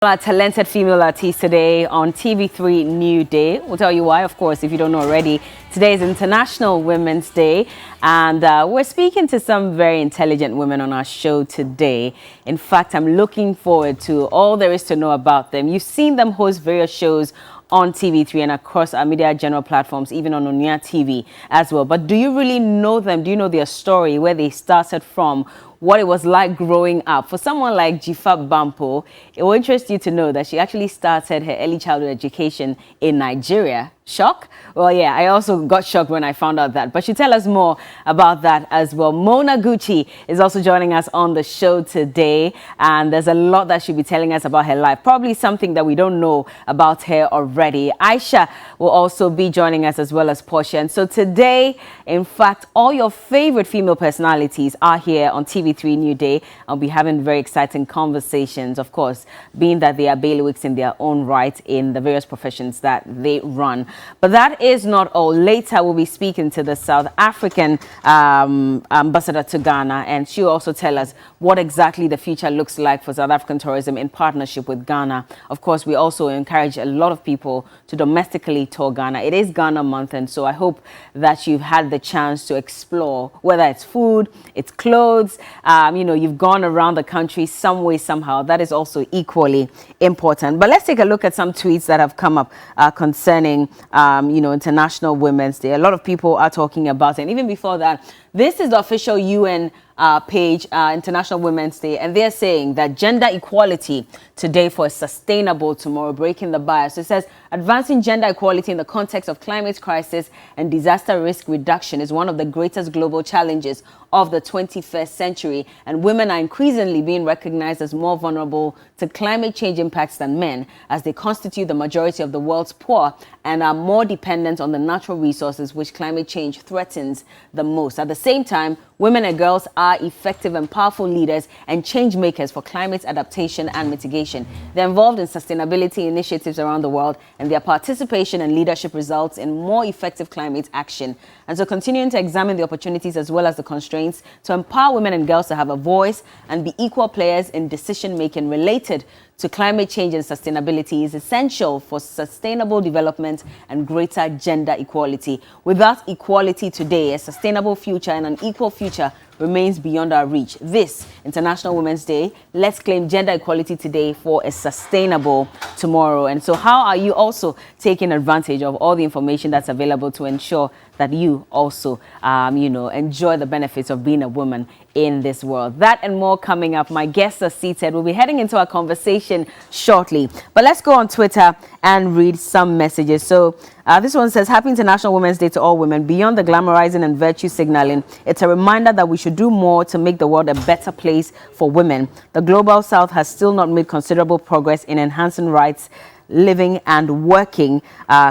Our talented female artist today on TV3Newday. We'll tell you why, of course, if you don't know already. Today is International Women's Day, and we're speaking to some very intelligent women on our show today. In fact, I'm looking forward to all there is to know about them. You've seen them host various shows on TV3 and across our media general platforms, even on Onia TV as well. But do you really know them? Do you know their story, where they started from, what it was like growing up? For someone like Jifa Bampo, it will interest you to know that she actually started her early childhood education in Nigeria. Shock? Well, yeah, I also got shocked when I found out that. But she'll tell us more about that as well. Mona Gucci is also joining us on the show today. And there's a lot that she'll be telling us about her life. Probably something that we don't know about her already. Aisha will also be joining us, as well as Portia. And so today, in fact, all your favorite female personalities are here on TV3Newday. I'll be having very exciting conversations, of course, being that they are bailiwicks in their own right in the various professions that they run. But that is not all. Later, we'll be speaking to the South African ambassador to Ghana, and she'll also tell us what exactly the future looks like for South African tourism in partnership with Ghana. Of course, we also encourage a lot of people to domestically tour Ghana. It is Ghana month, and so I hope that you've had the chance to explore, whether it's food, it's clothes, you've gone around the country some way, somehow. That is also equally important. But let's take a look at some tweets that have come up concerning International Women's Day. A lot of people are talking about it. And even before that, this is the official UN page, International Women's Day, and they're saying that gender equality today for a sustainable tomorrow, breaking the bias. So it says advancing gender equality in the context of climate crisis and disaster risk reduction is one of the greatest global challenges of the 21st century, and women are increasingly being recognized as more vulnerable to climate change impacts than men, as they constitute the majority of the world's poor and are more dependent on the natural resources which climate change threatens the most. At the same time, women and girls are effective and powerful leaders and change makers for climate adaptation and mitigation. They're involved in sustainability initiatives around the world, and their participation and leadership results in more effective climate action. And so continuing to examine the opportunities as well as the constraints to empower women and girls to have a voice and be equal players in decision-making related to climate change and sustainability is essential for sustainable development and greater gender equality. Without equality today, a sustainable future and an equal future remains beyond our reach. This International Women's Day, let's claim gender equality today for a sustainable tomorrow. And so how are you also taking advantage of all the information that's available to ensure that you also, enjoy the benefits of being a woman in this world? That and more coming up. My guests are seated. We'll be heading into our conversation shortly. But let's go on Twitter and read some messages. So this one says, Happy International Women's Day to all women. Beyond the glamorizing and virtue signaling, it's a reminder that we should do more to make the world a better place for women. The Global South has still not made considerable progress in enhancing rights, living and working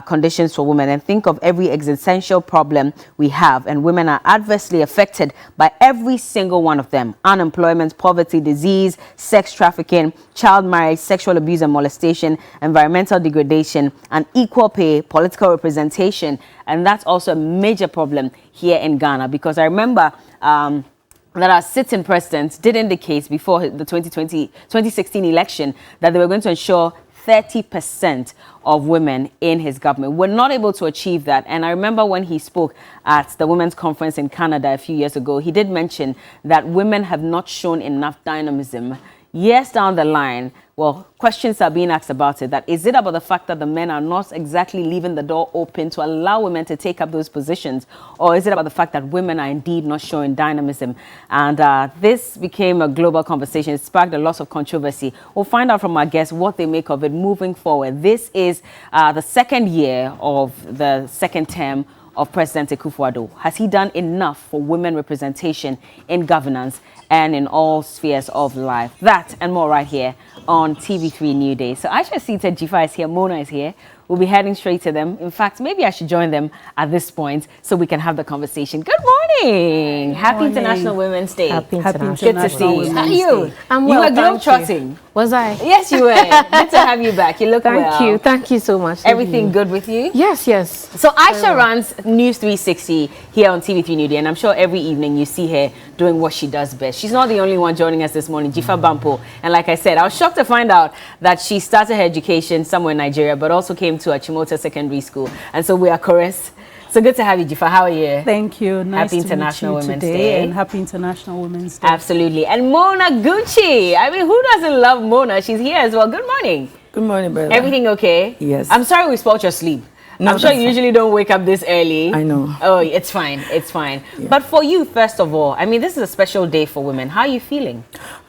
conditions for women, and think of every existential problem we have, and women are adversely affected by every single one of them: unemployment, poverty, disease, sex trafficking, child marriage, sexual abuse and molestation, environmental degradation, unequal pay, political representation. And that's also a major problem here in Ghana, because I remember that our sitting president did indicate before the 2016 election that they were going to ensure 30% of women in his government. We're not able to achieve that. And I remember when he spoke at the Women's Conference in Canada a few years ago, he did mention that women have not shown enough dynamism. Years down the line, well, questions are being asked about it. That is it about the fact that the men are not exactly leaving the door open to allow women to take up those positions? Or is it about the fact that women are indeed not showing dynamism? And this became a global conversation. It sparked a lot of controversy. We'll find out from our guests what they make of it moving forward. This is the second year of the second term of President Akufo-Addo. Has he done enough for women representation in governance and in all spheres of life? That and more right here on TV3Newday. So Aisha is seated, Jifa is here, Mona is here. We'll be heading straight to them. In fact, maybe I should join them at this point so we can have the conversation. Good morning. Happy International Women's Day. Happy International Good to see you. How are you? I'm well, you were globetrotting. Was I? Yes, you were. Good to have you back. You look well. Thank you. Thank you so much. Everything good with you? Yes, yes. So Aisha runs News 360 here on TV3Newday, and I'm sure every evening you see her doing what she does best. She's not the only one joining us this morning, Jifa Bampo. And like I said, I was shocked to find out that she started her education somewhere in Nigeria, but also came to Achimota Secondary School. And so we are chorus. So good to have you, Jifa. How are you? Thank you. Nice happy to International meet you Women's today, Day. and happy International Women's Day. Absolutely. And Mona Gucci. I mean, who doesn't love Mona? She's here as well. Good morning. Good morning, brother. Everything okay? Yes. I'm sorry we spoiled your sleep. No, I'm sure you usually don't wake up this early. I know. Oh, it's fine. It's fine. Yeah. But for you, first of all, I mean, this is a special day for women. How are you feeling?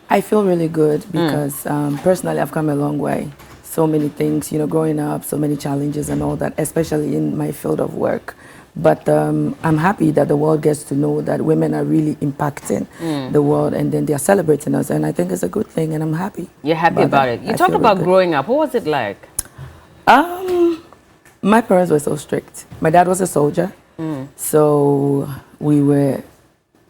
I feel really good because personally I've come a long way. So many things, you know, growing up, so many challenges and all that, especially in my field of work. But I'm happy that the world gets to know that women are really impacting the world, and then they're celebrating us. And I think it's a good thing, and I'm happy. You're happy about it. You talked about growing up. What was it like? My parents were so strict. My dad was a soldier, so we were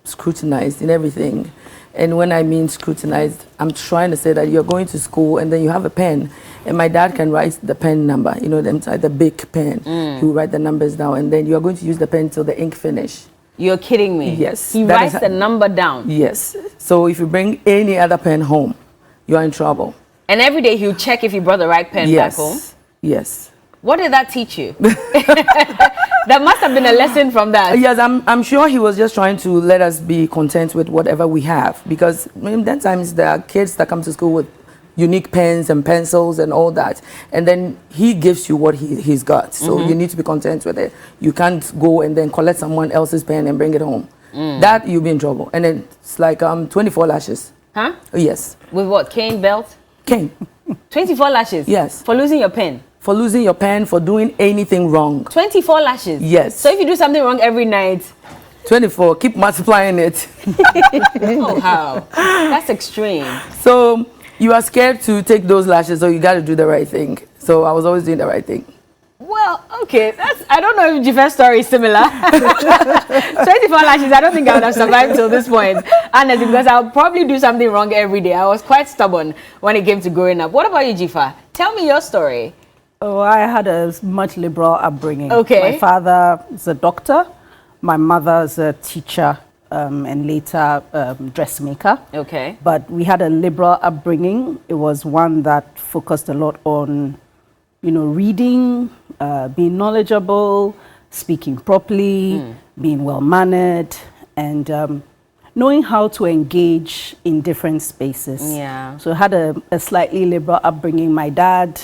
scrutinized in everything. And when I mean scrutinized, I'm trying to say that you're going to school and then you have a pen, and my dad can write the pen number, you know, the big pen. He will write the numbers down, and then you're going to use the pen till the ink finish. You're kidding me? Yes. He writes the number down? Yes. So if you bring any other pen home, you're in trouble. And every day he'll check if you brought the right pen back home? Yes. What did that teach you? That must have been a lesson from that. Yes, I'm sure he was just trying to let us be content with whatever we have, because then times there are kids that come to school with unique pens and pencils and all that, and then he gives you what he's got, so you need to be content with it. You can't go and then collect someone else's pen and bring it home. That you'll be in trouble. And then it's like 24 lashes. Huh? Yes. With what, cane, belt? Cane. 24 lashes? Yes. For losing your pen? For losing your pen, for doing anything wrong. 24 lashes? Yes. So if you do something wrong every night? 24, keep multiplying it. Oh, how? That's extreme. So you are scared to take those lashes, so you got to do the right thing. So I was always doing the right thing. Well, okay, I don't know if Jife's story is similar. 24 lashes, I don't think I would have survived till this point, honestly, because I'll probably do something wrong every day. I was quite stubborn when it came to growing up. What about you, Jifa? Tell me your story. Oh, I had a much liberal upbringing. Okay. My father is a doctor. My mother is a teacher and later dressmaker. Okay. But we had a liberal upbringing. It was one that focused a lot on, you know, reading, being knowledgeable, speaking properly, being well-mannered, and knowing how to engage in different spaces. Yeah. So I had a slightly liberal upbringing. My dad,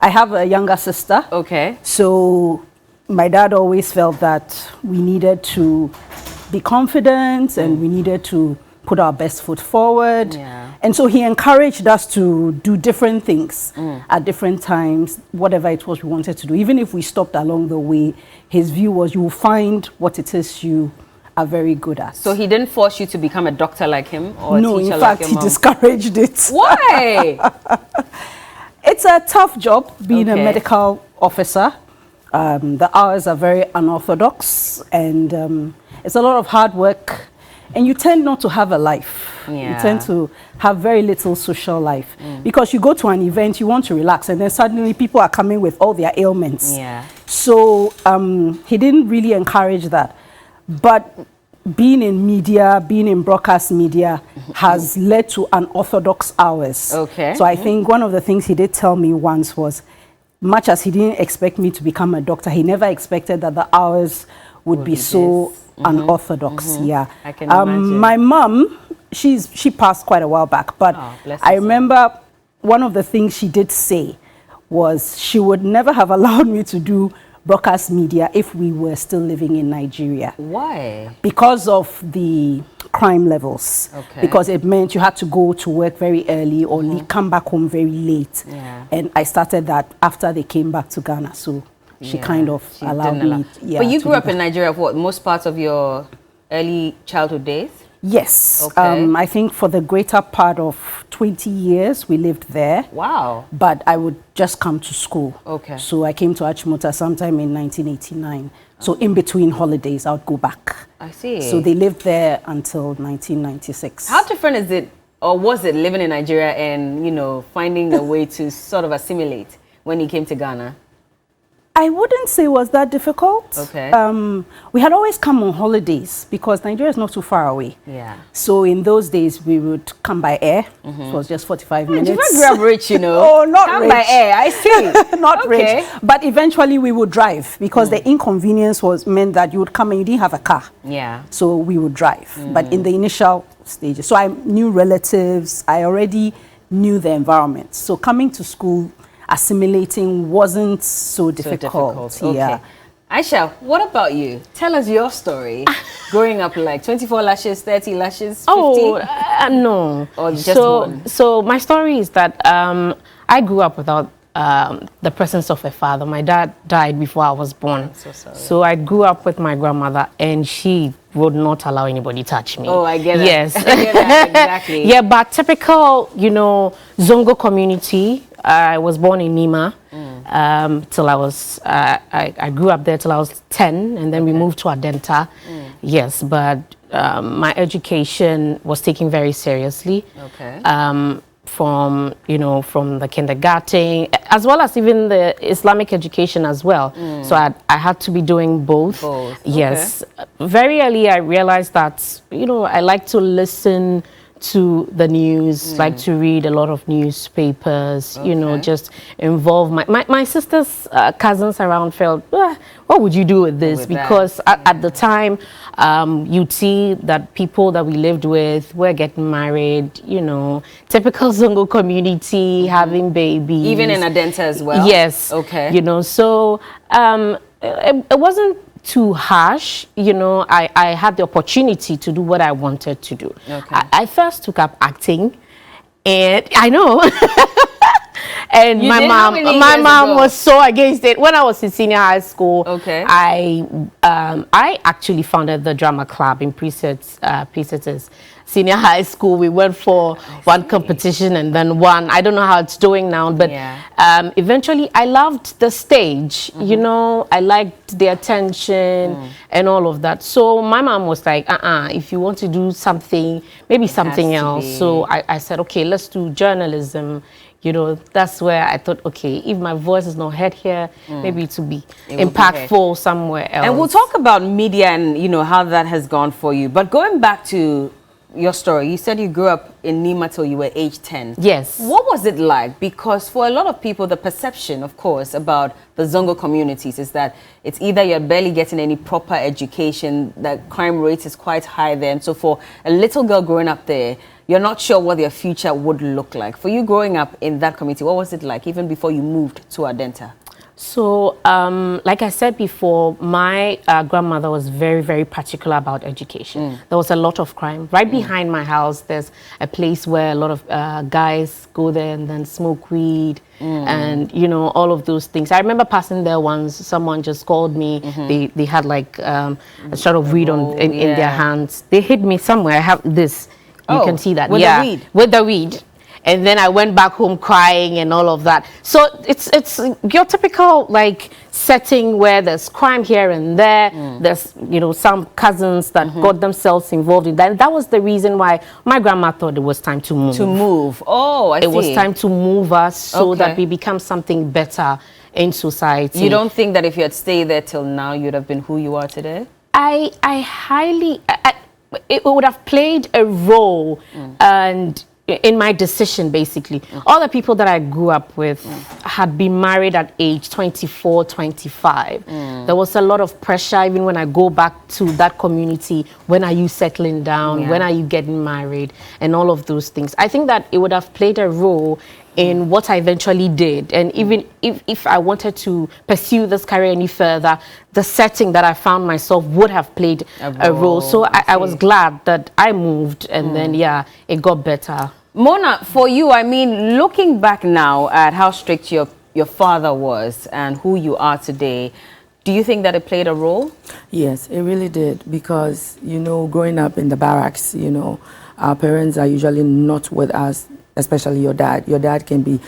I have a younger sister. Okay. So my dad always felt that we needed to be confident and we needed to put our best foot forward. Yeah. And so he encouraged us to do different things at different times, whatever it was we wanted to do. Even if we stopped along the way, his view was you will find what it is you are very good at. So he didn't force you to become a doctor like him or No, a teacher in like fact, your he mom? discouraged it. Why? It's a tough job being a Okay. medical officer. The hours are very unorthodox, and it's a lot of hard work, and you tend not to have a life. Yeah. You tend to have very little social life because you go to an event, you want to relax, and then suddenly people are coming with all their ailments. Yeah. So he didn't really encourage that. But being in media, being in broadcast media has led to unorthodox hours. Okay. So I think one of the things he did tell me once was, much as he didn't expect me to become a doctor, he never expected that the hours would be so unorthodox. Yeah. I can imagine. My mom, she passed quite a while back, but Oh, bless I her soul. remember one of the things she did say was she would never have allowed me to do broadcast media if we were still living in Nigeria. Why? Because of the crime levels. Okay. Because it meant you had to go to work very early or come back home very late. Yeah. And I started that after they came back to Ghana. So she kind of She allowed didn't allow- me. Yeah, But you to grew do up in that. Nigeria for what, most parts of your early childhood days? Yes. Okay. I think for the greater part of 20 years, we lived there. Wow. But I would just come to school. Okay. So I came to Achimota sometime in 1989. So in between holidays, I would go back. I see. So they lived there until 1996. How different is it, or was it, living in Nigeria and, you know, finding a way to sort of assimilate when you came to Ghana? I wouldn't say it was that difficult. Okay. We had always come on holidays because Nigeria is not too far away. Yeah. So in those days, we would come by air. It was just 45 minutes. You not grab rich, you know. Oh, not come rich. by air, I see. Not Okay. rich. But eventually we would drive because the inconvenience meant that you would come and you didn't have a car. Yeah. So we would drive. But in the initial stages, so I knew relatives. I already knew the environment. So coming to school, assimilating wasn't so difficult. Okay. Yeah. Aisha, what about you? Tell us your story. Growing up, like 24 lashes, 30 lashes, 50? Oh, no. Or just one? So my story is that I grew up without the presence of a father. My dad died before I was born. I'm so sorry. So I grew up with my grandmother, and she would not allow anybody touch me. Oh, I get it. Yes. I get that, exactly. Yeah, but typical, Zongo community. I was born in Nima till I was, I grew up there till I was 10, and then we moved to Adenta. Yes, but my education was taken very seriously. Okay. From the kindergarten, as well as even the Islamic education as well. So I had to be doing both. Yes. Okay. Very early I realized that, I like to listen to the news, like to read a lot of newspapers, just involve my sister's cousins around felt, what would you do with this? With because at the time, you'd see that people that we lived with were getting married, typical Zongo community, having babies. Even in Adenta as well? Yes. Okay. So it wasn't too harsh. I had the opportunity to do what I wanted to do. Okay. I first took up acting, and I know. And You my did? How many mom years ago? was so against it. When I was in senior high school, Okay. I actually founded the drama club in Preceptors Senior High School. We went for one competition and then one. I don't know how it's doing now, but eventually I loved the stage. I liked the attention and all of that. So my mom was like, if you want to do something, maybe something else. So I said, okay, let's do journalism. That's where I thought, okay, if my voice is not heard here, maybe it will be impactful somewhere else. And we'll talk about media and, how that has gone for you. But going back to your story, you said you grew up in Nima till you were age 10. Yes. What was it like? Because for a lot of people, the perception, of course, about the Zongo communities is that it's either you're barely getting any proper education, the crime rate is quite high there. And so for a little girl growing up there, you're not sure what their future would look like. For you growing up in that community, what was it like even before you moved to Adenta? So, like I said before, my grandmother was very, very particular about education. There was a lot of crime. Right behind my house, there's a place where a lot of guys go there and then smoke weed and, all of those things. I remember passing there once, someone just called me. They had like a sort of weed in their hands. They hid me somewhere. I have this. You can see that. With the weed? With the weed. And then I went back home crying and all of that. So it's your typical setting where there's crime here and there. There's some cousins that got themselves involved in that. And that was the reason why my grandma thought it was time to move. To move. Oh, I see. It was time to move us so that we become something better in society. You don't think that if you had stayed there till now, you'd have been who you are today? It would have played a role and in my decision, basically. All the people that I grew up with had been married at age 24, 25. There was a lot of pressure even when I go back to that community. When are you settling down? When are you getting married? And all of those things. I think that it would have played a role in what I eventually did. And even if I wanted to pursue this career any further, the setting that I found myself would have played a role. So I was glad that I moved and then, it got better. Mona, for you, I mean, looking back now at how strict your father was and who you are today, do you think that it played a role? Yes, it really did. Because, growing up in the barracks, our parents are usually not with us. Especially your dad. Your dad can be,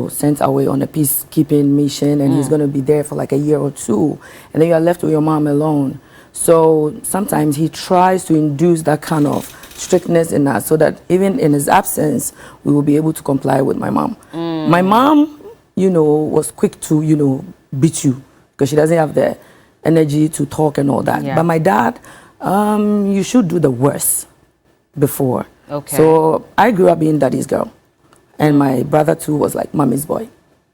sent away on a peacekeeping mission and he's going to be there for like a year or two. And then you're left with your mom alone. So sometimes he tries to induce that kind of strictness in us so that even in his absence, we will be able to comply with my mom. My mom, was quick to, beat you. because she doesn't have the energy to talk and all that. Yeah. But my dad, you should do the worst before. Okay. So I grew up being daddy's girl, and my brother too was like mommy's boy.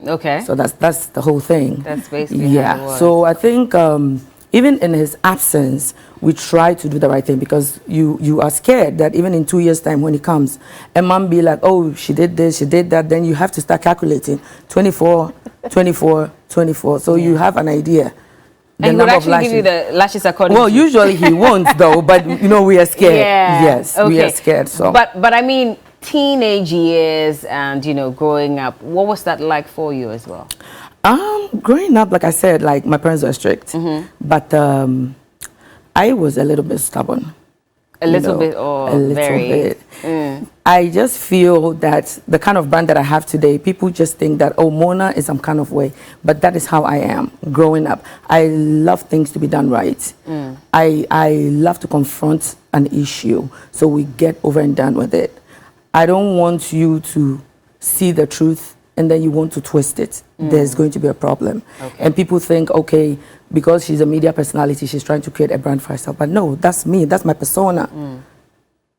Okay. So that's the whole thing. That's basically how it yeah. was. So I think even in his absence, we try to do the right thing, because you are scared that even in 2 years' time when he comes, and mom be like, oh, she did this, she did that, then you have to start calculating 24, 24, 24. So you have an idea. And he would actually give you the lashes according Well, to... usually he won't though, but you know, we are scared. Yeah. Yes, we are scared. So. But I mean, teenage years and, you know, growing up, what was that like for you as well? Growing up, like I said, like my parents were strict, but I was a little bit stubborn. A little bit or a little very? bit. I just feel that the kind of brand that I have today, people just think that, oh, Mona is some kind of way, but that is how I am growing up. I love things to be done right. I love to confront an issue so we get over and done with it. I don't want you to see the truth and then you want to twist it. There's going to be a problem. Okay. And people think, okay, because she's a media personality, she's trying to create a brand for herself. But no, that's me, that's my persona.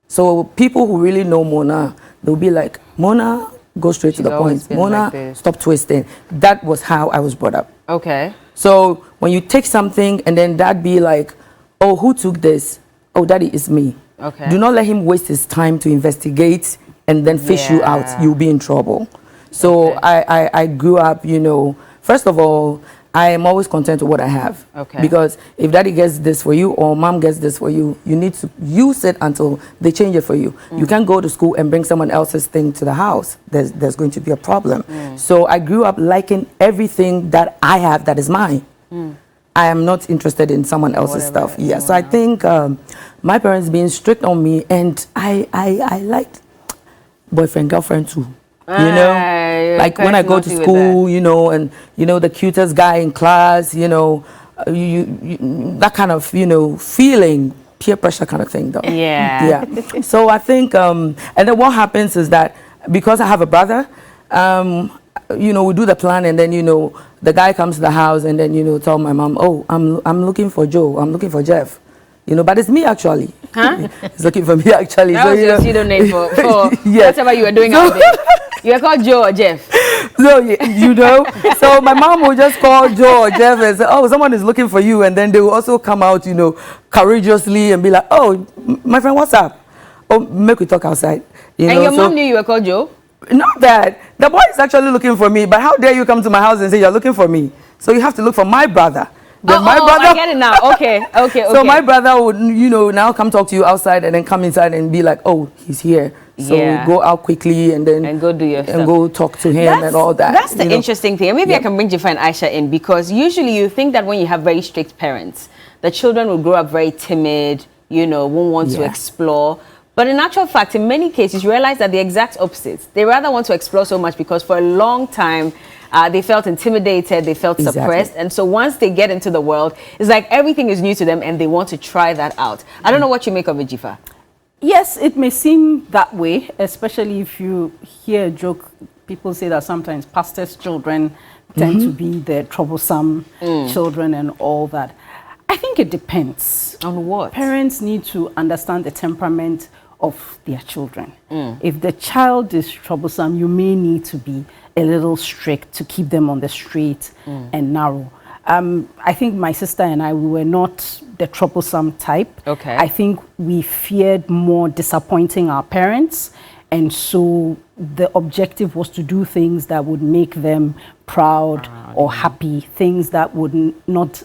So people who really know Mona, they'll be like, Mona, go straight to the point. Mona, like stop twisting. That was how I was brought up. Okay. So when you take something and then that be like, oh, who took this? Oh, daddy, is me. Okay. Do not let him waste his time to investigate and then fish you out. You'll be in trouble. So I grew up, you know, first of all, I am always content with what I have. Okay. Because if daddy gets this for you or mom gets this for you, you need to use it until they change it for you. You can't go to school and bring someone else's thing to the house. There's going to be a problem. So I grew up liking everything that I have that is mine. I am not interested in someone else's stuff. Yeah. So I think my parents being strict on me, and I liked boyfriend, girlfriend too. You know, like when I go to school, you know, and you know the cutest guy in class, you know, that kind of, you know, feeling, peer pressure kind of thing, though. Yeah. Yeah. So I think, and then what happens is that because I have a brother, you know, we do the plan, and then you know the guy comes to the house, and then you know tell my mom, oh, I'm looking for Joe, I'm looking for Jeff. You know, but it's me actually. Huh? He's looking for me actually. That was your pseudonym for yes. Whatever you were doing out there. You were called Joe or Jeff. So, you know, so my mom will just call Joe or Jeff and say, oh, someone is looking for you. And then they will also come out, you know, courageously and be like, oh, my friend, what's up? Oh, make we talk outside. You know, your mom knew you were called Joe? Not that. The boy is actually looking for me, but how dare you come to my house and say you're looking for me? So you have to look for my brother. Then my brother, I get it now. Okay. So my brother would, you know, now come talk to you outside and then come inside and be like, oh, he's here. So go out quickly and then go do your stuff. And go talk to him and all that. That's the interesting thing. And maybe I can bring Jifa and Aisha in, because usually you think that when you have very strict parents, the children will grow up very timid, you know, won't want to explore. But in actual fact, in many cases, you realize that the exact opposites. They rather want to explore so much because for a long time, they felt intimidated, they felt suppressed. And so once they get into the world, it's like everything is new to them and they want to try that out. I don't know what you make of it, Jifa. Yes, it may seem that way, especially if you hear a joke. People say that sometimes pastors' children tend to be the troublesome children and all that. I think it depends. On what? Parents need to understand the temperament of their children. If the child is troublesome, you may need to be a little strict to keep them on the straight and narrow. I think my sister and I, we were not the troublesome type. Okay. I think we feared more disappointing our parents, and so the objective was to do things that would make them proud or happy, things that would not,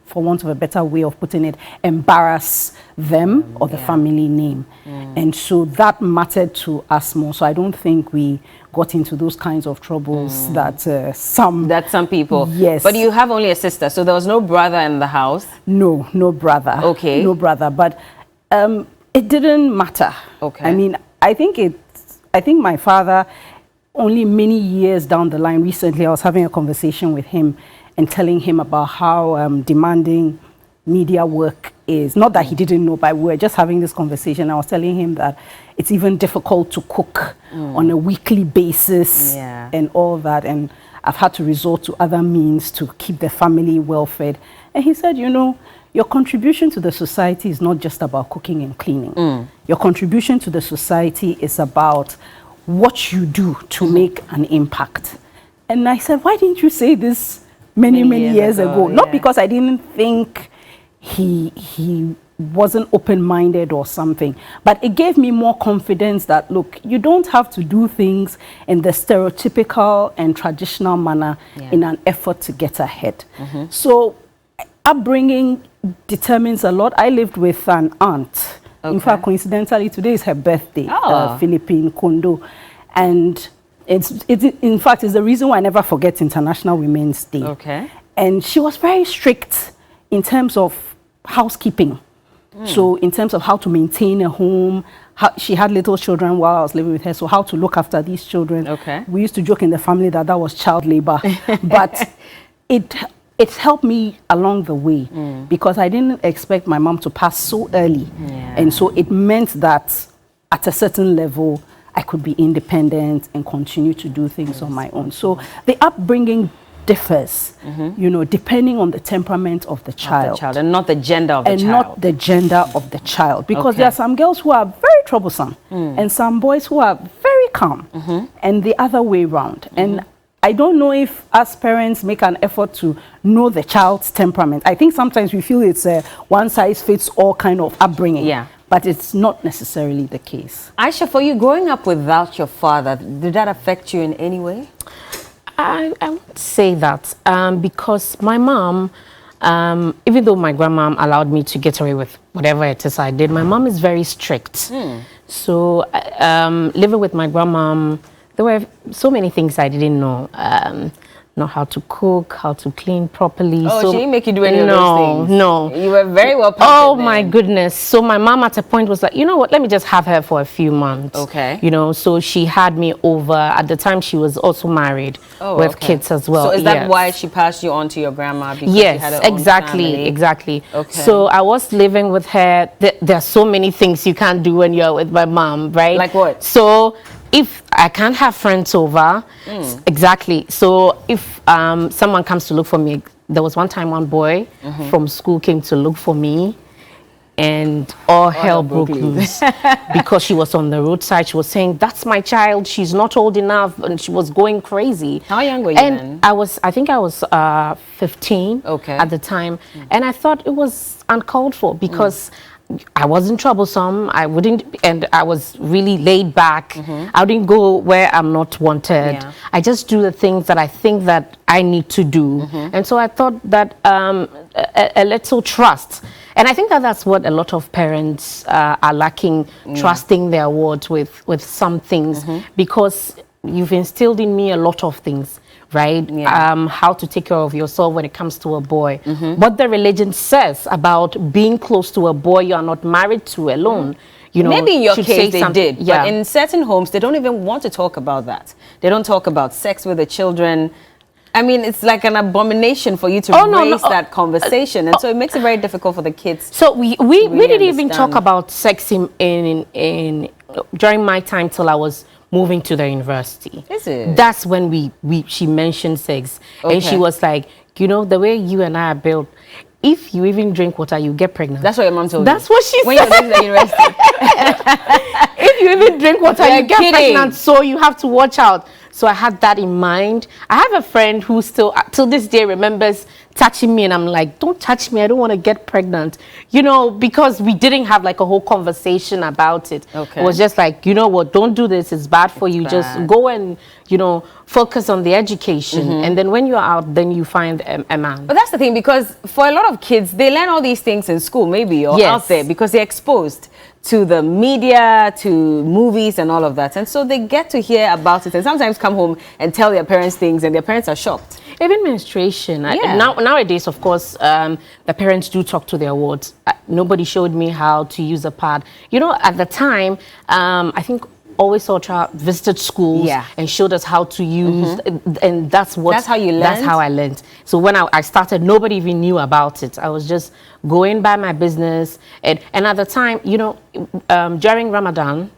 for want of a better way of putting it, embarrass them or the family name. And so that mattered to us more. So I don't think we got into those kinds of troubles that some people. Yes. But you have only a sister, so there was no brother in the house? No brother. Okay. No brother. But it didn't matter. Okay. I mean, I think my father, only many years down the line, recently I was having a conversation with him and telling him about how demanding media work is. Not that he didn't know, but we were just having this conversation. I was telling him that it's even difficult to cook on a weekly basis and all that. And I've had to resort to other means to keep the family well fed. And he said, you know, your contribution to the society is not just about cooking and cleaning. Your contribution to the society is about what you do to make an impact. And I said, why didn't you say this many years ago? Yeah. Not because I didn't think he wasn't open-minded or something, but it gave me more confidence that, look, you don't have to do things in the stereotypical and traditional manner in an effort to get ahead. So upbringing determines a lot. I lived with an aunt. In fact, coincidentally, today is her birthday, Philippine Kondo. And in fact, it's the reason why I never forget International Women's Day. And she was very strict in terms of housekeeping. So in terms of how to maintain a home, she had little children while I was living with her, so how to look after these children. We used to joke in the family that was child labor. But it helped me along the way because I didn't expect my mom to pass so early. And so it meant that at a certain level, I could be independent and continue to do things on my own. So the upbringing differs, you know, depending on the temperament of the child. And not the gender of the child. And not the gender of the child. Because there are some girls who are very troublesome and some boys who are very calm and the other way around. And I don't know if us parents make an effort to know the child's temperament. I think sometimes we feel it's a one-size-fits-all kind of upbringing. But it's not necessarily the case. Aisha, for you, growing up without your father, did that affect you in any way? I would say that because my mom, even though my grandma allowed me to get away with whatever it is I did, my mom is very strict. So living with my grandma, there were so many things I didn't know. Know how to cook, how to clean properly. Oh, so she didn't make you do any of those things? No. You were very well pampered. Oh, my goodness. So my mom at a point was like, you know what, let me just have her for a few months. You know, so she had me over. At the time, she was also married with kids as well. So is that why she passed you on to your grandma? Because yes, she had her own exactly. So I was living with her. There are so many things you can't do when you're with my mom, right? Like what? So if I can't have friends over, exactly. So if someone comes to look for me, there was one time one boy from school came to look for me, and all hell broke loose because she was on the roadside. She was saying, "That's my child. She's not old enough," and she was going crazy. How young were you then? I think I was 15 at the time, and I thought it was uncalled for because I wasn't troublesome. I wouldn't, and I was really laid back. I didn't go where I'm not wanted. I just do the things that I think that I need to do. And so I thought that a little trust. And I think that that's what a lot of parents are lacking, trusting their words with some things, because you've instilled in me a lot of things. Right? How to take care of yourself when it comes to a boy. What the religion says about being close to a boy you are not married to alone. You know, maybe in your case they did, yeah. But in certain homes, they don't even want to talk about that. They don't talk about sex with the children. I mean, it's like an abomination for you to raise that conversation. And so it makes it very difficult for the kids. So we didn't even talk about sex in during my time till I was moving to the university. Is it? That's when she mentioned sex. And she was like, you know, the way you and I are built, if you even drink water, you get pregnant. That's what your mom told you? That's what she said. When you were in the university. If you even drink water, you get pregnant. So you have to watch out. So I had that in mind. I have a friend who still, till this day, remembers touching me, and I'm like, don't touch me, I don't want to get pregnant. You know, because we didn't have like a whole conversation about it. It was just like, you know what, don't do this, it's bad for you. Just go and, you know, focus on the education. And then when you're out, then you find a man. But that's the thing, because for a lot of kids, they learn all these things in school, maybe, or out there, because they're exposed to the media, to movies and all of that. And so they get to hear about it and sometimes come home and tell their parents things, and their parents are shocked. Even menstruation. Nowadays, of course, the parents do talk to their wards. Nobody showed me how to use a pad. You know, at the time, I think Always Ultra visited schools and showed us how to use, and that's how you learned? That's how I learned. So when I started, nobody even knew about it. I was just going by my business. And at the time, you know, during Ramadan,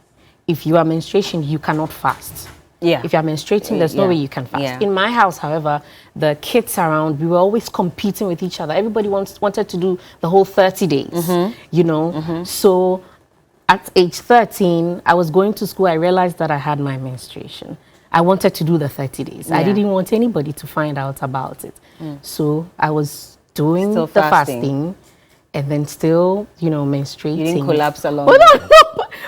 if you are menstruation, you cannot fast. Yeah. If you're menstruating, there's no way you can fast. Yeah. In my house, however, the kids around, we were always competing with each other. Everybody wanted to do the whole 30 days, you know. So at age 13, I was going to school. I realized that I had my menstruation. I wanted to do the 30 days. I didn't want anybody to find out about it. So I was doing the fasting and then still, you know, menstruating. You didn't collapse along.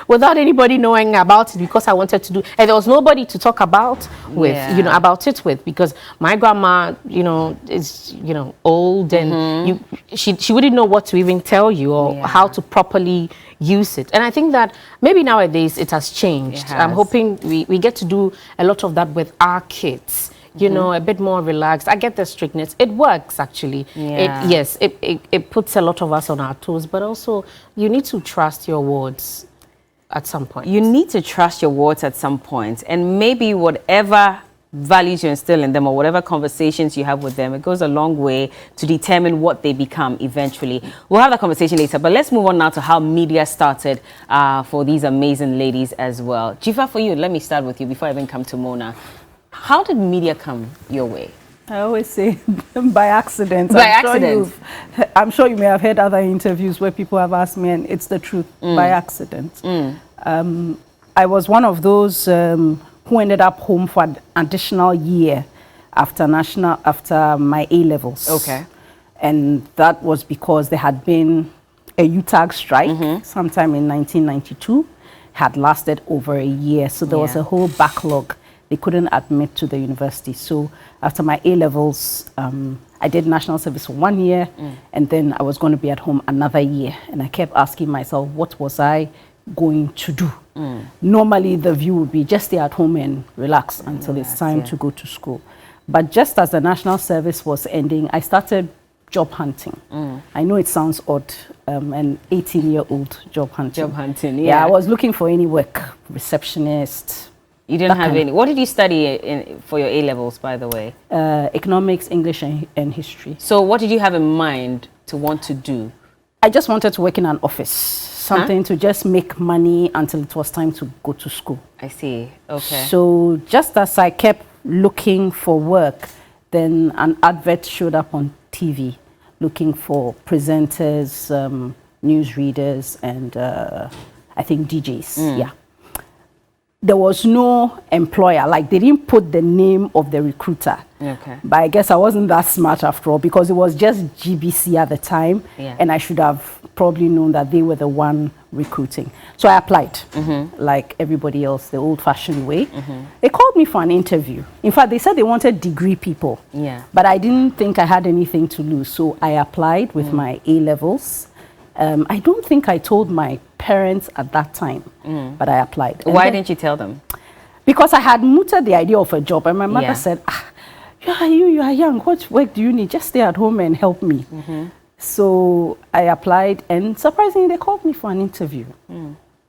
Without anybody knowing about it, because I wanted to do, and there was nobody to talk about with, you know, about it with, because my grandma, you know, is, you know, old, and she wouldn't know what to even tell you or how to properly use it. And I think that maybe nowadays it has changed. I'm hoping we get to do a lot of that with our kids. You know, a bit more relaxed. I get the strictness. It works, actually. Yeah. It puts a lot of us on our toes, but also you need to trust your words at some point. You need to trust your words at some point, and maybe whatever values you instill in them or whatever conversations you have with them, it goes a long way to determine what they become eventually. We'll have that conversation later, but let's move on now to how media started for these amazing ladies as well. Jifa, for you, let me start with you before I even come to Mona. How did media come your way? I always say by accident. By accident. I'm sure you may have heard other interviews where people have asked me, and it's the truth, by accident. I was one of those who ended up home for an additional year after my A-levels. Okay. And that was because there had been a UTAG strike sometime in 1992, had lasted over a year. So there was a whole backlog. They couldn't admit to the university. So after my A-levels, I did national service for 1 year, and then I was going to be at home another year. And I kept asking myself, what was I going to do? Normally, the view would be just stay at home and relax until it's time to go to school. But just as the national service was ending, I started job hunting. I know it sounds odd, an 18-year-old job hunting. Job hunting, Yeah, I was looking for any work, receptionist. You didn't have any. What did you study for your A-levels, by the way? Economics, English, and history. So what did you have in mind to want to do? I just wanted to work in an office, something to just make money until it was time to go to school. I see. Okay. So just as I kept looking for work, then an advert showed up on TV looking for presenters, newsreaders, and I think DJs. Yeah. There was no employer, like they didn't put the name of the recruiter. Okay. But I guess I wasn't that smart after all, because it was just GBC at the time, and I should have probably known that they were the one recruiting. So I applied, like everybody else, the old-fashioned way. They called me for an interview. In fact, they said they wanted degree people. Yeah. But I didn't think I had anything to lose, so I applied with my A-levels. I don't think I told my parents at that time, but I applied. And why didn't you tell them? Because I had mooted the idea of a job, and my mother said, you are young, what work do you need? Just stay at home and help me. So I applied, and surprisingly, they called me for an interview.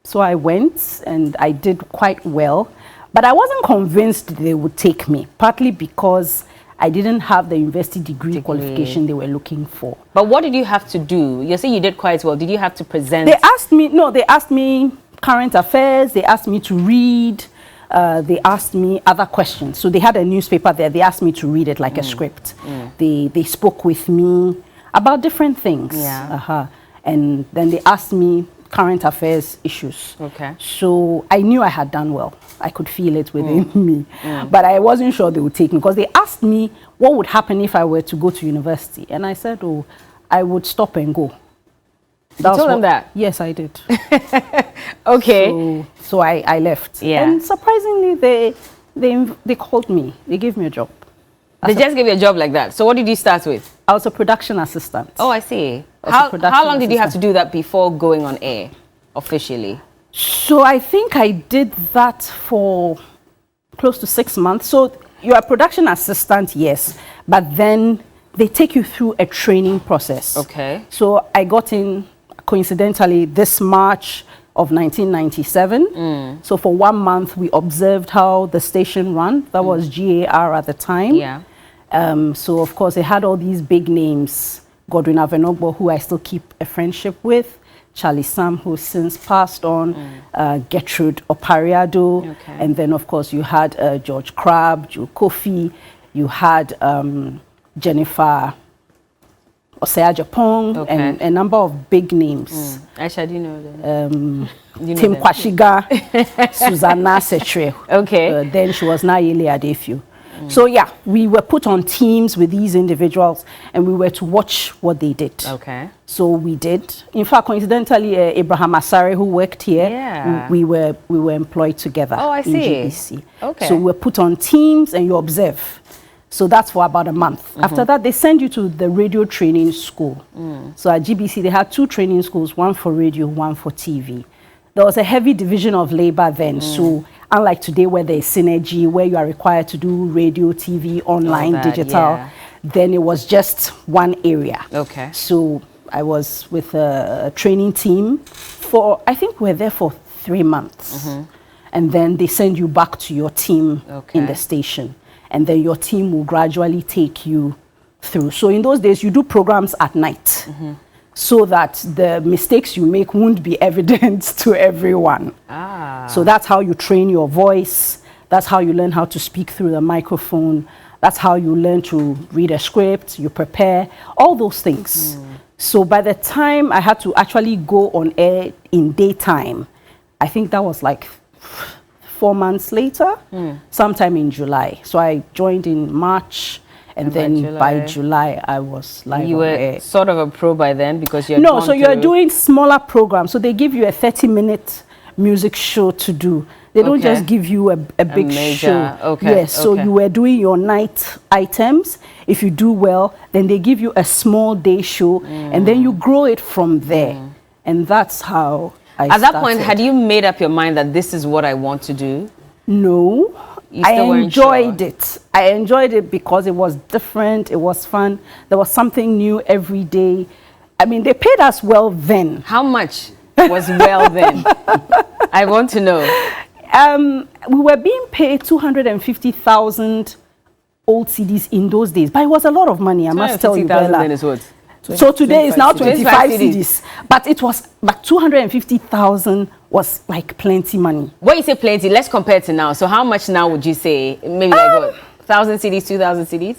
So I went, and I did quite well, but I wasn't convinced they would take me, partly because I didn't have the university degree qualification they were looking for. But what did you have to do? You say you did quite well. Did you have to present? They asked me current affairs. They asked me to read. They asked me other questions. So they had a newspaper there. They asked me to read it like a script. They spoke with me about different things. And then they asked me current affairs issues. Okay. So I knew I had done well. I could feel it within me. But I wasn't sure they would take me, because they asked me what would happen if I were to go to university. And I said, oh, I would stop and go. You told them that? Yes, I did. Okay. So I left. Yeah. And surprisingly, they called me. They gave me a job. They just gave you a job like that. So what did you start with? I was a production assistant. Oh, I see. How long did you have to do that before going on air officially? So I think I did that for close to 6 months. So you're a production assistant, yes, but then they take you through a training process. Okay. So I got in coincidentally this March of 1997. So for 1 month, we observed how the station ran. That was GAR at the time. Yeah. So of course, they had all these big names. Godwin Avenogbo, who I still keep a friendship with. Charlie Sam, who since passed on, Gertrude Opariado, and then of course you had George Crabb, Joe Kofi, you had Jennifer Osea Japong, and a number of big names. Actually, do you know them? Tim Kwashiga, Susanna Setre. Okay. Then she was Nayeli Adefio. So yeah, we were put on teams with these individuals and we were to watch what they did. Okay. So we did. In fact, coincidentally, Abraham Asare, who worked here, we were employed together. Oh, I see. In GBC. Okay. So we're put on teams and you observe. So that's for about a month. After that, they send you to the radio training school. So at GBC, they had 2 training schools, one for radio, one for TV. There was a heavy division of labor then. So unlike today where there's synergy, where you are required to do radio, TV, online, digital, then it was just one area. Okay. So I was with a training team for, I think we were there for 3 months. And then they send you back to your team in the station. And then your team will gradually take you through. So in those days, you do programs at night. So that the mistakes you make won't be evident to everyone. So that's how you train your voice. That's how you learn how to speak through the microphone. That's how you learn to read a script, you prepare, all those things. So by the time I had to actually go on air in daytime, I think that was like 4 months later, sometime in July. So I joined in March. And then by July, I was live. You were sort of a pro by then because you're no, so you're doing smaller programs. So they give you a 30-minute music show to do. They don't just give you a big show. Okay. Yes, so you were doing your night items. If you do well, then they give you a small day show, and then you grow it from there. And that's how I started. At that point, had you made up your mind that this is what I want to do? No. I enjoyed it. I enjoyed it because it was different. It was fun. There was something new every day. I mean, they paid us well then. How much was well then? I want to know. We were being paid 250,000 old CDs in those days, but it was a lot of money. I must tell you, Bella. Is what? So today is now 25 CDs, but it was, but 250,000 was like plenty money. When you say plenty, let's compare to now. So how much now would you say? Maybe like what, 1,000 CDs, 2,000 CDs?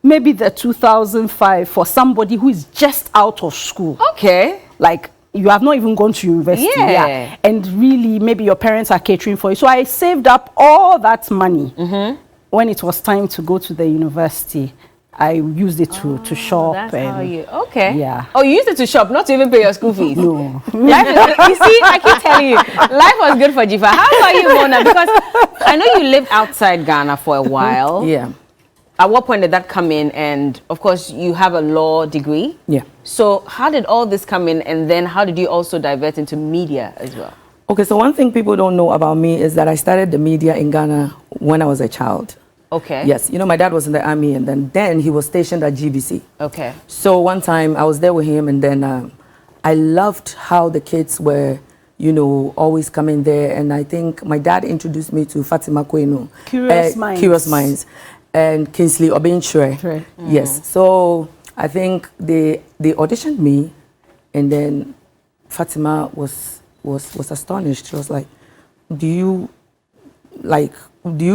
Maybe the 2005 for somebody who is just out of school. Okay. Like you have not even gone to university. Yeah. And really, maybe your parents are catering for you. So I saved up all that money. When it was time to go to the university. I used it to shop. That's and how you, okay. Yeah. Oh, you used it to shop, not to even pay your school fees? No. Life is good. You see, I keep telling you, life was good for Jifa. How about you, Mona? Because I know you lived outside Ghana for a while. Yeah. At what point did that come in? And of course, you have a law degree. Yeah. So how did all this come in? And then how did you also divert into media as well? Okay, so one thing people don't know about me is that I started the media in Ghana when I was a child. Okay. Yes, you know, my dad was in the army and then he was stationed at GBC. Okay. So one time I was there with him and then I loved how the kids were, you know, always coming there. And I think my dad introduced me to Fatima Kwenu. Curious Minds. And Kingsley Obenchre. Yes. So I think they auditioned me and then Fatima was astonished. She was like, do you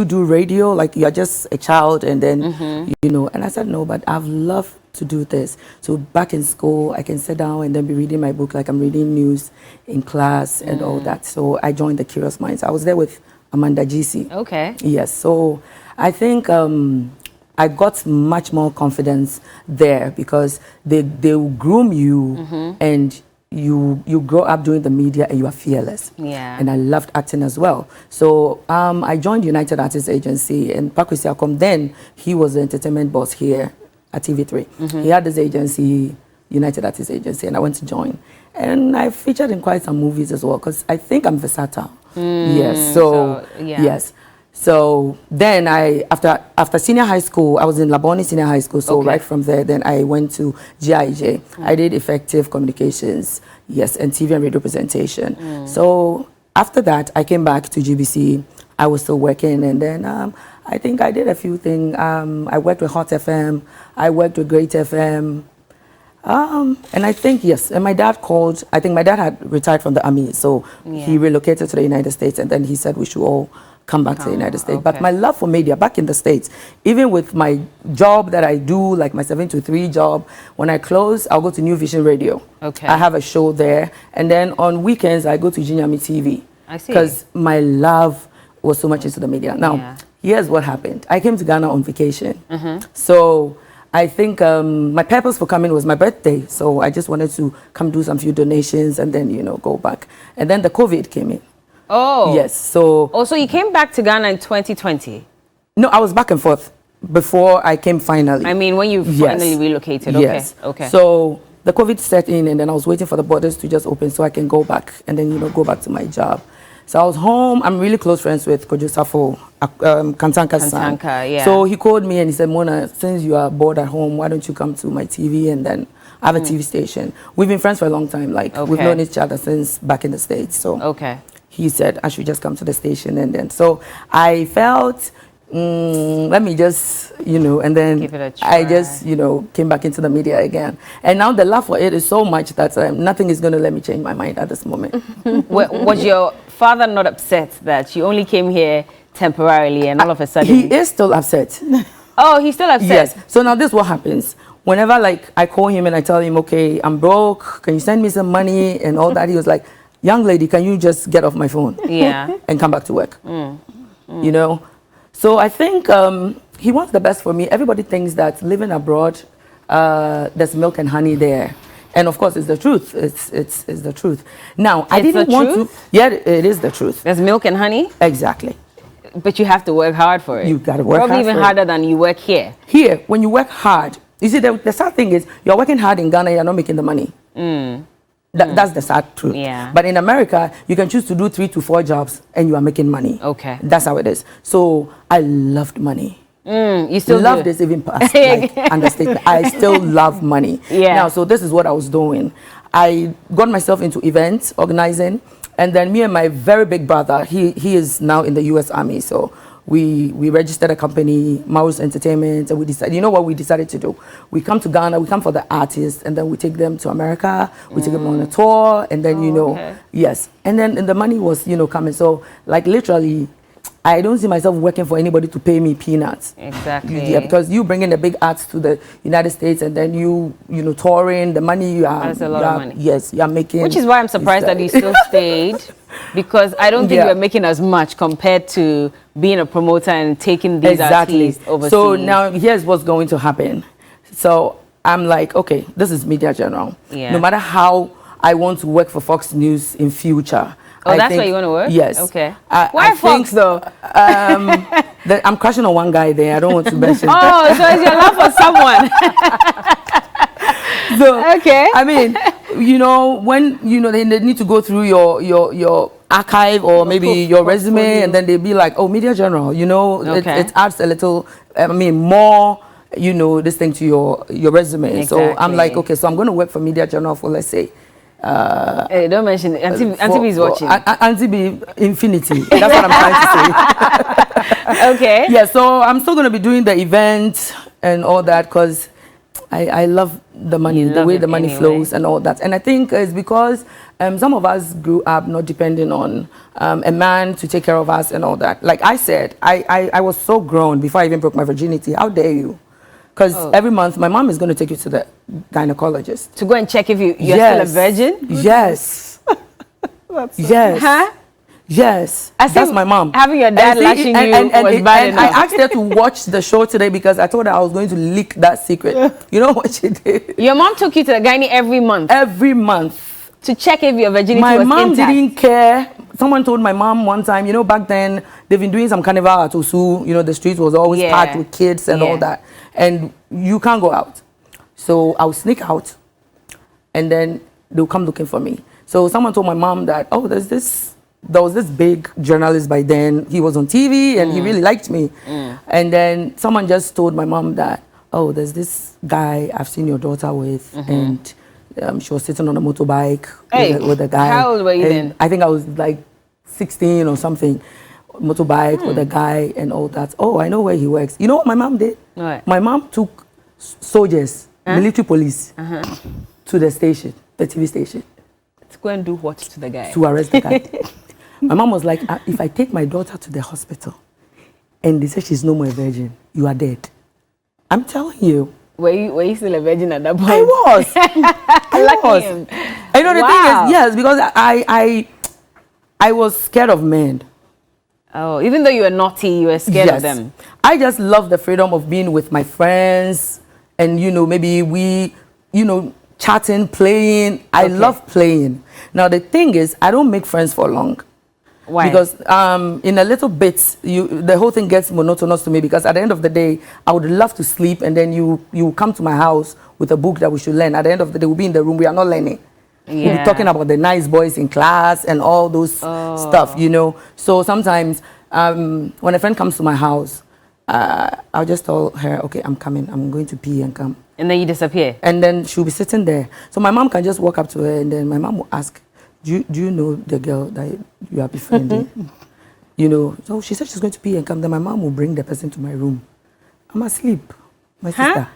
do radio? Like you're just a child and then, you know, and I said, no, but I've loved to do this. So back in school, I can sit down and then be reading my book like I'm reading news in class and all that. So I joined the Curious Minds. I was there with Amanda GC. Okay. Yes. So I think I got much more confidence there because they will groom you and you grow up doing the media and you are fearless. Yeah. And I loved acting as well. So I joined United Artists Agency and Pakwesi Akom, then he was the entertainment boss here at TV3. He had this agency, United Artists Agency, and I went to join. And I featured in quite some movies as well because I think I'm versatile. Yes. So yeah. Yes. So then after senior high school, I was in Laboni Senior High School. So right from there, then I went to GIJ. I did effective communications, yes, and TV and radio presentation. So after that, I came back to GBC. I was still working, and then I think I did a few things. I worked with Hot FM. I worked with Great FM. And I think, yes, and my dad called, I think my dad had retired from the army, so he relocated to the United States, and then he said we should all come back to the United States. But my love for media back in the States, even with my job that I do, like my 7 to 3 job, when I close, I'll go to New Vision Radio. I have a show there. And then on weekends, I go to Jinyami TV. I see. Because my love was so much into the media. Now, here's what happened. I came to Ghana on vacation. So I think my purpose for coming was my birthday. So I just wanted to come do some few donations and then, you know, go back. And then the COVID came in. Oh. Yes. So. Oh, so you came back to Ghana in 2020? No, I was back and forth before I came finally. I mean, when you finally relocated. Okay. Yes. Okay. So the COVID set in, and then I was waiting for the borders to just open so I can go back and then, you know, go back to my job. So I was home. I'm really close friends with Kojo Safo, Kantanka's son. Yeah. So he called me and he said, Mona, since you are bored at home, why don't you come to my TV? And then I have a TV station. We've been friends for a long time. Like, we've known each other since back in the States. So he said I should just come to the station. And then, so I felt, let me just, you know, and then give it a try. I just, you know, came back into the media again. And now the love for it is so much that nothing is going to let me change my mind at this moment. Was your father not upset that you only came here temporarily and all of a sudden? He is still upset. Oh, he's still upset? Yes. So now this is what happens. Whenever, like, I call him and I tell him, okay, I'm broke, can you send me some money and all that, he was like, young lady, can you just get off my phone? And come back to work? You know? So I think he wants the best for me. Everybody thinks that living abroad, there's milk and honey there. And of course, it's the truth. It's the truth. Now, I didn't want to. Yeah, it is the truth. There's milk and honey? Exactly. But you have to work hard for it. You got to work hard. Probably even harder than you work here. Here, when you work hard, you see, the sad thing is, you're working hard in Ghana, you're not making the money. That's the sad truth. Yeah. But in America, you can choose to do 3 to 4 jobs and you are making money. Okay. That's how it is. So I loved money. You still love this even past like understatement. I still love money. Now, so this is what I was doing. I got myself into events, organizing, and then me and my very big brother, he is now in the U.S. Army. So we registered a company, Maus Entertainment, and we decided, you know what we decided to do? We come to Ghana, we come for the artists, and then we take them to America, we take them on a tour, and then, you know, yes. And then the money was, you know, coming. So, like, literally, I don't see myself working for anybody to pay me peanuts. Exactly. Yeah, because you bring in the big arts to the United States and then you know, touring, the money you are. That's a lot of money. Yes, you are making. Which is why I'm surprised that you still stayed, because I don't think you're making as much compared to being a promoter and taking these artists overseas. So now here's what's going to happen. So I'm like, okay, this is Media General. No matter how I want to work for Fox News in future. Oh, that's where you want to work? Yes. Okay. Why Fox though? I'm crushing on one guy there. I don't want to mention. Oh, so it's your love for someone. So, okay. I mean, you know, when, you know, they need to go through your archive or maybe your resume, and then they'll be like, oh, Media General, you know, it adds a little, I mean, more, you know, this thing to your resume. So I'm like, okay, so I'm going to work for Media General for, let's say, hey, don't mention it. Auntie B is watching. Auntie B Infinity. That's what I'm trying to say. Okay. Yeah, so I'm still going to be doing the event and all that because I love the money, the way the money flows and all that. And I think it's because some of us grew up not depending on a man to take care of us and all that. Like I said, I was so grown before I even broke my virginity. How dare you? Because every month, my mom is going to take you to the gynecologist. To go and check if you're still a virgin? Yes. Yes. Huh? Yes. That's my mom. Having your dad lashing you was bad enough. I asked her to watch the show today because I told her I was going to leak that secret. You know what she did? Your mom took you to the gynae every month? Every month. To check if your virginity was intact? My mom didn't care. Someone told my mom one time, you know, back then, they've been doing some carnival at Osu. You know, the street was always packed with kids and all that. And you can't go out. So I'll sneak out. And then they'll come looking for me. So someone told my mom that, oh, there was this big journalist by then. He was on TV and he really liked me. And then someone just told my mom that, oh, there's this guy I've seen your daughter with. And she was sitting on a motorbike with a guy. How old were you then? I think I was like 16 or something. Motorbike with a guy and all that. Oh, I know where he works. You know what my mom did? What? My mom took soldiers military police to the station, the TV station. To go and do what to the guy? To arrest the guy. My mom was like, if I take my daughter to the hospital and they say she's no more a virgin, you are dead. I'm telling you. Were you still a virgin at that point? I was. I was. I know the thing is, yes, because I was scared of men. Oh, even though you were naughty, you were scared of them. I just love the freedom of being with my friends and, maybe we, chatting, playing. I love playing. Now, the thing is, I don't make friends for long. Why? Because in a little bit, the whole thing gets monotonous to me because at the end of the day, I would love to sleep and then you come to my house with a book that we should learn. At the end of the day, we'll be in the room, we are not learning. Yeah. We'll be talking about the nice boys in class and all those stuff, So sometimes when a friend comes to my house, I'll just tell her, okay, I'm coming, I'm going to pee and come. And then you disappear? And then she'll be sitting there. So my mom can just walk up to her and then my mom will ask, do you know the girl that you are befriending? So she said she's going to pee and come. Then my mom will bring the person to my room. I'm asleep, my sister.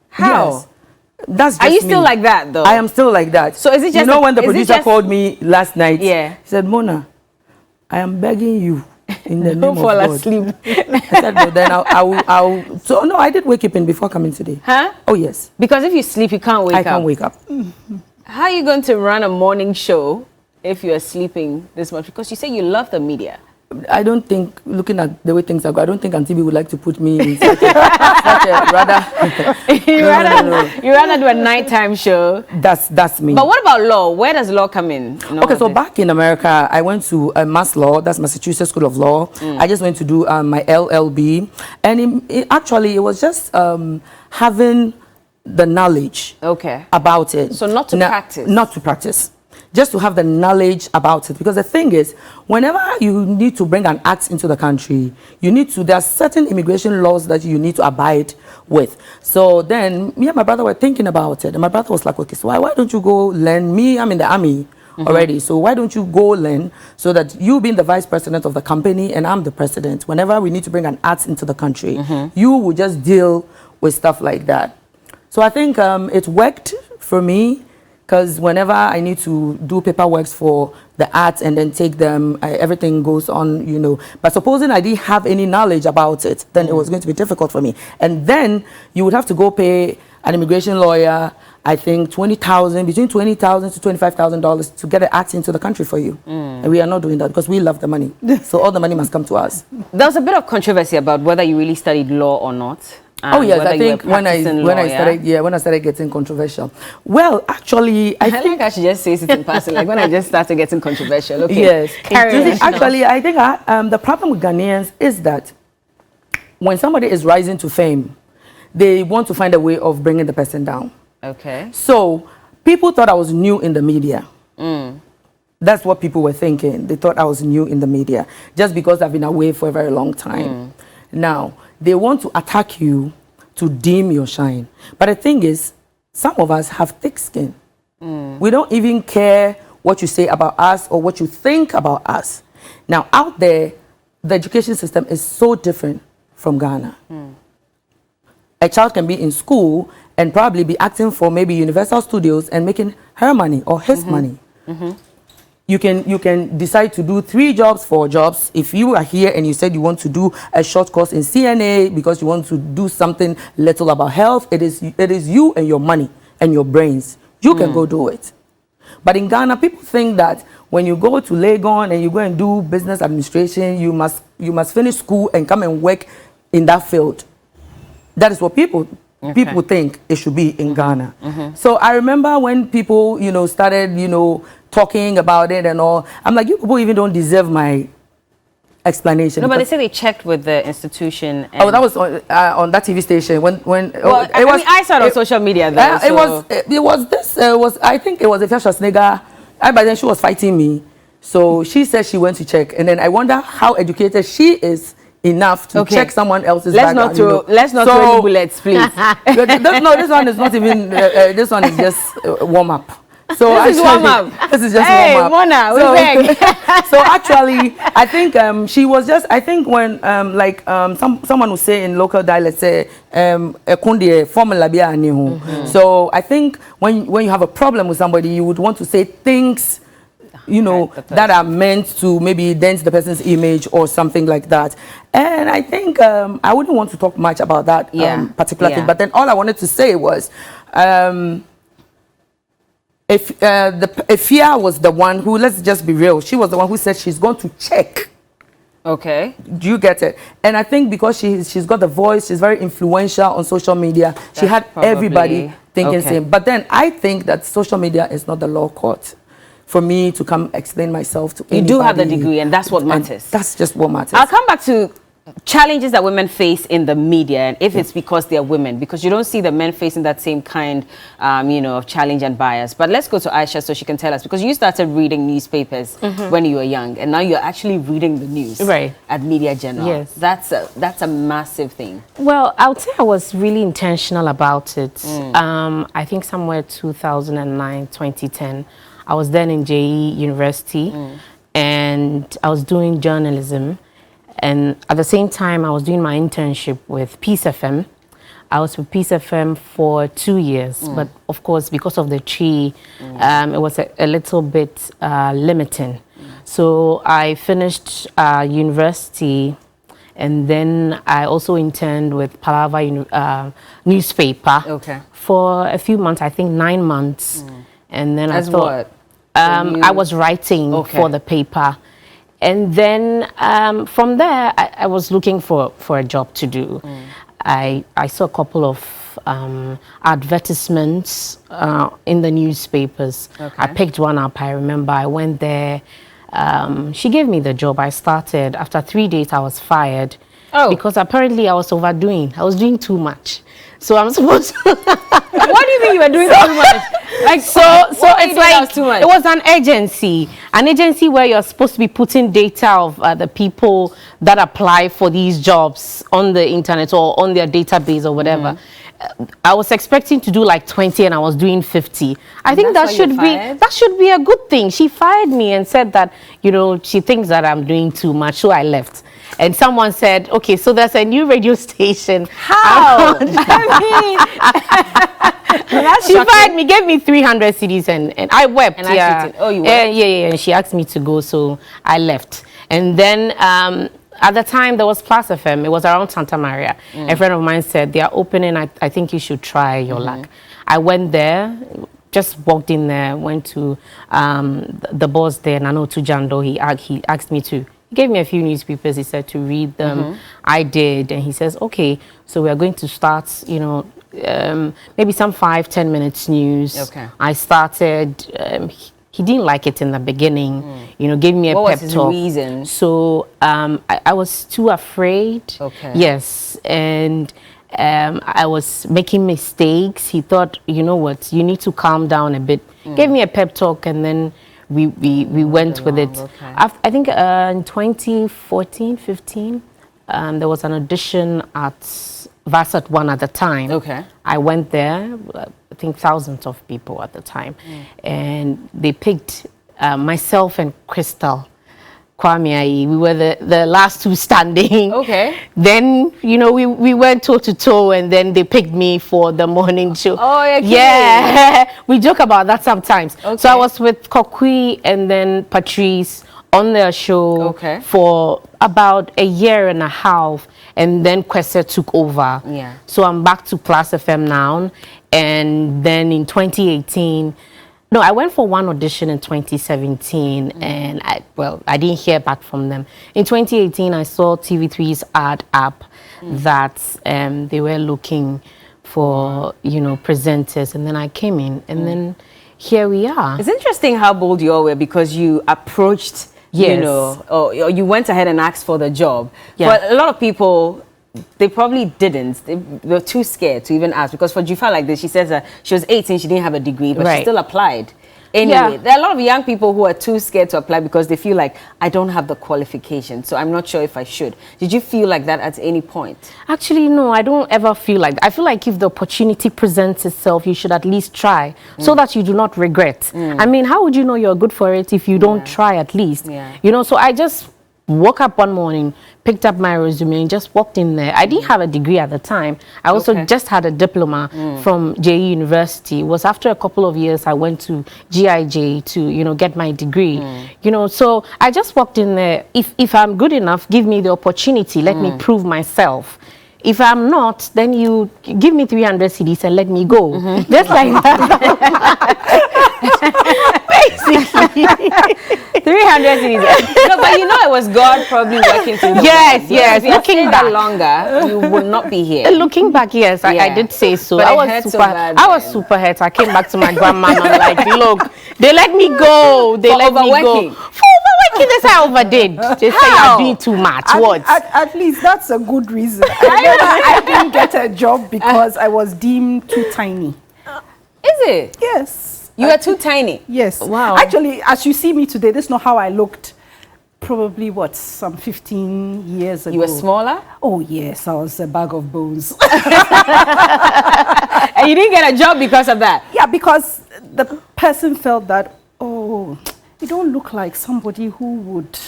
How? Yes. That's just Are you me. Still like that though? I am still like that. So is it just when the producer called me last night? Yeah. He said, Mona, I am begging you in the name Don't of fall God. asleep. I said, well, then I'll. So no, I did wake up in before coming today. Huh? Oh yes. Because if you sleep, you can't wake up. I can't wake up. How are you going to run a morning show if you are sleeping this much? Because you say you love the media. I don't think, looking at the way things are going, I don't think Auntie B would like to put me in such a rather... You rather do a nighttime show. That's me. But what about law? Where does law come in? Okay, so back in America, I went to Mass Law, that's Massachusetts School of Law. I just went to do my LLB. And actually, it was just having the knowledge about it. So not to practice? Not to practice. Just to have the knowledge about it. Because the thing is, whenever you need to bring an act into the country, there are certain immigration laws that you need to abide with. So then, me and my brother were thinking about it. And my brother was like, okay, so why don't you go learn? Me, I'm in the army already. So why don't you go learn so that you being the vice president of the company and I'm the president, whenever we need to bring an act into the country, you will just deal with stuff like that. So I think it worked for me. Because whenever I need to do paperwork for the arts and then take them, everything goes on, But supposing I didn't have any knowledge about it, then it was going to be difficult for me. And then you would have to go pay an immigration lawyer, I think between $20,000 to $25,000 to get an act into the country for you. And we are not doing that because we love the money. So all the money must come to us. There was a bit of controversy about whether you really studied law or not. Oh yes, I think when I started getting controversial. Well, actually, I think I should just say it in passing. Like when I just started getting controversial. Okay. Yes. Actually, I think the problem with Ghanaians is that when somebody is rising to fame, they want to find a way of bringing the person down. Okay. So people thought I was new in the media. That's what people were thinking. They thought I was new in the media just because I've been away for a very long time. Now, they want to attack you to dim your shine. But the thing is, some of us have thick skin. We don't even care what you say about us or what you think about us. Now, out there, the education system is so different from Ghana. A child can be in school and probably be acting for maybe Universal Studios and making her money or his money. You can decide to do 3 jobs, 4 jobs. If you are here and you said you want to do a short course in CNA because you want to do something little about health, it is you and your money and your brains. You can go do it. But in Ghana, people think that when you go to Legon and you go and do business administration, you must finish school and come and work in that field. That is what people think it should be in Ghana. So I remember when people, started, talking about it and all. I'm like, you people even don't deserve my explanation. No, but they say they checked with the institution. And that was on that TV station when. Well, I saw it on social media though. I think it was a Schwarzenegger. By then she was fighting me, so she said she went to check, and then I wonder how educated she is enough to check someone else's background. Let's not throw any bullets, please. No, this one is not even. This one is just warm up. So this is warm up. This is just hey, warm up. Mona, we beg. So actually, I think she was just. I think when someone would say in local dialect, say formula bi ani ho. So I think when you have a problem with somebody, you would want to say things, you know, that are meant to maybe dent the person's image or something like that. And I think I wouldn't want to talk much about that particular thing. But then all I wanted to say was, if Efia was the one who, let's just be real, she was the one who said she's going to check. Okay. Do you get it? And I think because she's got the voice, she's very influential on social media. She had everybody thinking same. But then I think that social media is not the law court for me to come explain myself to anybody. You do have the degree, and that's what matters. That's just what matters. I'll come back to challenges that women face in the media, and if it's because they're women, because you don't see the men facing that same kind, you know, of challenge and bias. But let's go to Aisha so she can tell us, because you started reading newspapers when you were young, and now you're actually reading the news at Media General. Yes, that's a massive thing. Well, I would say I was really intentional about it. I think somewhere 2009, 2010. I was then in JE University, and I was doing journalism. And at the same time, I was doing my internship with Peace FM. I was with Peace FM for 2 years, but of course, because of the tree, it was a little bit limiting. So I finished university, and then I also interned with Palava newspaper for a few months, I think 9 months. And then As I thought, I was writing for the paper. And then from there, I was looking for a job to do. I saw a couple of advertisements in the newspapers. I picked one up. I remember I went there. She gave me the job. I started. After 3 days, I was fired because apparently I was overdoing. I was doing too much. So I'm supposed to... What do you mean you were doing too much? Like, so it's like too much? It was an agency where you're supposed to be putting data of the people that apply for these jobs on the internet or on their database or whatever. I was expecting to do like 20 and I was doing 50. I think that should be a good thing. She fired me and said that, you know, she thinks that I'm doing too much, so I left. And someone said, okay, so there's a new radio station. How? She fired me, gave me 300 CDs, and I wept. And oh, you wept? Yeah. And she asked me to go, so I left. And then at the time, there was Plus FM. It was around Santa Maria. A friend of mine said, they are opening. I think you should try your luck. I went there. Just walked in there, went to the boss there, Nano Tujando. He asked me to. He gave me a few newspapers. He said to read them. I did, and he says, okay, so we are going to start, you know, maybe some 5-10 minutes news. I started. He didn't like it in the beginning. You know, gave me a pep talk. What was his reason? So I was too afraid. Yes, and I was making mistakes. He thought, you know what, you need to calm down a bit. Gave me a pep talk, and then we went with it. I think in 2014, 15, there was an audition at Varsat 1 at the time. I went there, I think thousands of people at the time. And they picked myself and Crystal Kwame. We were the last two standing. Then, you know, we went toe to toe, and then they picked me for the morning show. Yeah. We joke about that sometimes. So I was with Kokui and then Patrice on their show for about a year and a half, and then Kwese took over. So I'm back to Plus FM now, and then in 2018, no, I went for one audition in 2017, and I didn't hear back from them. In 2018, I saw TV3's ad app that they were looking for, you know, presenters, and then I came in, and then here we are. It's interesting how bold you all were, because you approached, you know, or you went ahead and asked for the job. But a lot of people, they probably didn't. They were too scared to even ask, because for Jufa like this, she says that she was 18, she didn't have a degree, but she still applied. Anyway, there are a lot of young people who are too scared to apply because they feel like, I don't have the qualification, so I'm not sure if I should. Did you feel like that at any point? Actually, no, I don't ever feel like that. I feel like if the opportunity presents itself, you should at least try so that you do not regret. I mean, how would you know you're good for it if you don't try at least? You know, so I just woke up one morning, picked up my resume and just walked in there. I didn't have a degree at the time. I also just had a diploma from JE University. It was after a couple of years I went to GIJ to, you know, get my degree. You know, so I just walked in there. If I'm good enough, give me the opportunity. Let me prove myself. If I'm not, then you give me 300 CDs and let me go. Just like that. Basically. 300 CDs. No, but you know it was God probably working through the Yes. If looking back longer, you would not be here. Looking back, yes, I did say so. But I was super hurt. I came back to my grandma and I'm like, look, they let me go. They let me go. For overworking, this I overdid. They say you're doing too much. At least that's a good reason. I didn't get a job because I was deemed too tiny. Is it? Yes. You are too tiny? Yes. Wow. Actually, as you see me today, this is not how I looked probably, some 15 years ago. You were smaller? Oh, yes. I was a bag of bones. And you didn't get a job because of that? Yeah, because the person felt that, oh, you don't look like somebody who would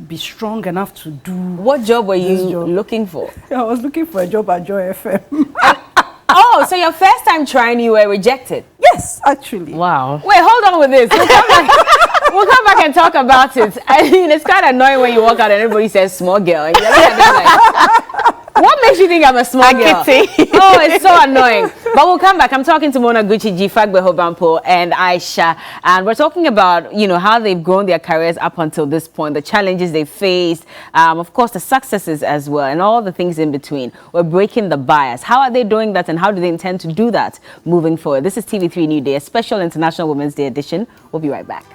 be strong enough to do. What job were you looking for? I was looking for a job at Joy FM. Oh, so your first time trying, you were rejected? Yes, actually. Wow. Wait, hold on with this. We'll come back and talk about it. I mean, it's kind of annoying when you walk out and everybody says small girl. And you're like, what makes you think I'm a small girl? Oh, it's so annoying. But we'll come back. I'm talking to Mona Gucci, Fagbe Hobampo, and Aisha. And we're talking about, you know, how they've grown their careers up until this point, the challenges they faced, of course, the successes as well, and all the things in between. We're breaking the bias. How are they doing that, and how do they intend to do that moving forward? This is TV3 New Day, a special International Women's Day edition. We'll be right back.